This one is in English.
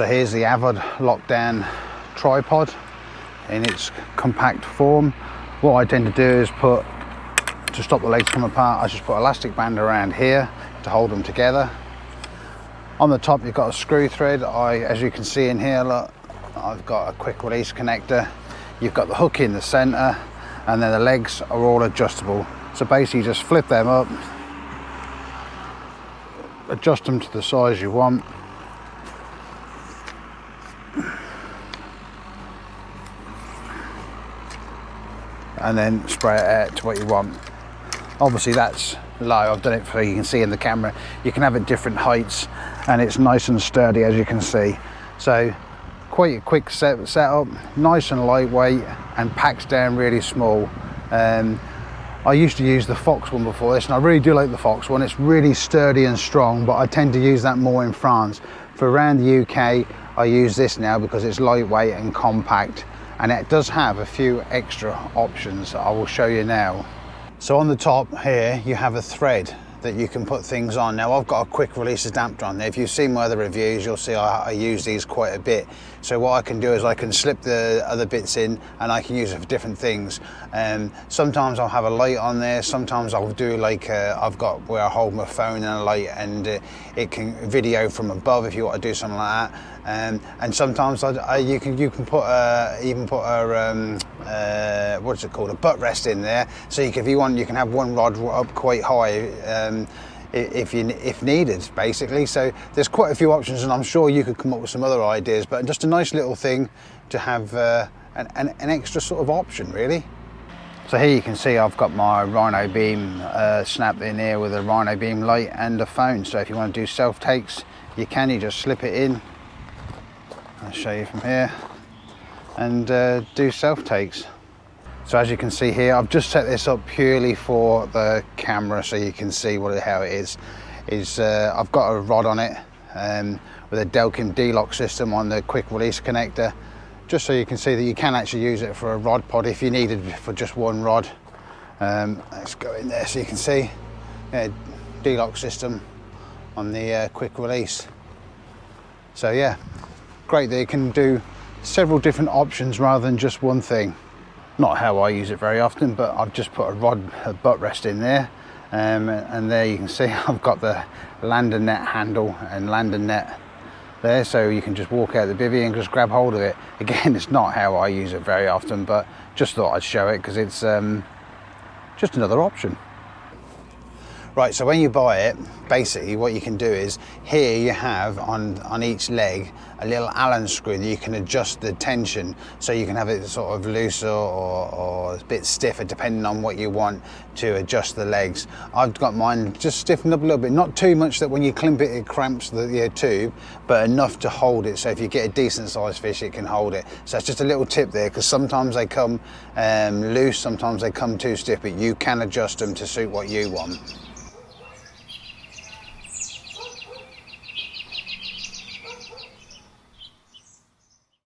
So here's the Avid lockdown tripod in its compact form. What I tend to do is put, to stop the legs come apart, I just put elastic band around here to hold them together. On the top you've got a screw thread. As you can see in here, look, I've got a quick release connector. You've got the hook in the center, and then the legs are all adjustable. So basically just flip them up, adjust them to the size you want. And then spray it out to what you want. Obviously that's low, I've done it so you can see in the camera. You can have it different heights, and it's nice and sturdy, as you can see. So quite a quick setup, nice and lightweight, and packs down really small. I used to use the Fox one before this, and I really do like the Fox one. It's really sturdy and strong, but I tend to use that more in France. For around the UK, I use this now because it's lightweight and compact, and it does have a few extra options that I will show you now. So on the top here, you have a thread that you can put things on. Now I've got a quick release adapter on there. If you've seen my other reviews, you'll see I use these quite a bit. So what I can do is I can slip the other bits in, and I can use it for different things. Sometimes I'll have a light on there, sometimes I'll do like, I've got where I hold my phone and a light, and it can video from above if you want to do something like that. And sometimes you can put even put a what's it called, a butt rest in there. So if you want, you can have one rod up quite high if needed, basically. So there's quite a few options, and I'm sure you could come up with some other ideas. But just a nice little thing to have an extra sort of option, really. So here you can see I've got my Rhino beam snapped in here with a Rhino beam light and a phone. So if you want to do self takes, you just slip it in. I'll show you from here, and do self takes. So as you can see here, I've just set this up purely for the camera so you can see how it is. I've got a rod on it with a Delkim D-lock system on the quick release connector, just so you can see that you can actually use it for a rod pod if you needed for just one rod. Let's go in there so you can see, D-lock system on the quick release. So yeah, great that you can do several different options rather than just one thing. Not how I use it very often, but I've just put a butt rest in there, and there you can see I've got the landing net handle and landing net there, so you can just walk out the bivvy and just grab hold of it. Again, it's not how I use it very often, but just thought I'd show it because it's just another option. Right, so when you buy it, basically what you can do is, here you have on each leg a little Allen screw that you can adjust the tension, so you can have it sort of looser or a bit stiffer depending on what you want to adjust the legs. I've got mine just stiffened up a little bit, not too much that when you clamp it, it cramps the tube, but enough to hold it, so if you get a decent sized fish, it can hold it. So it's just a little tip there, because sometimes they come loose, sometimes they come too stiff, but you can adjust them to suit what you want.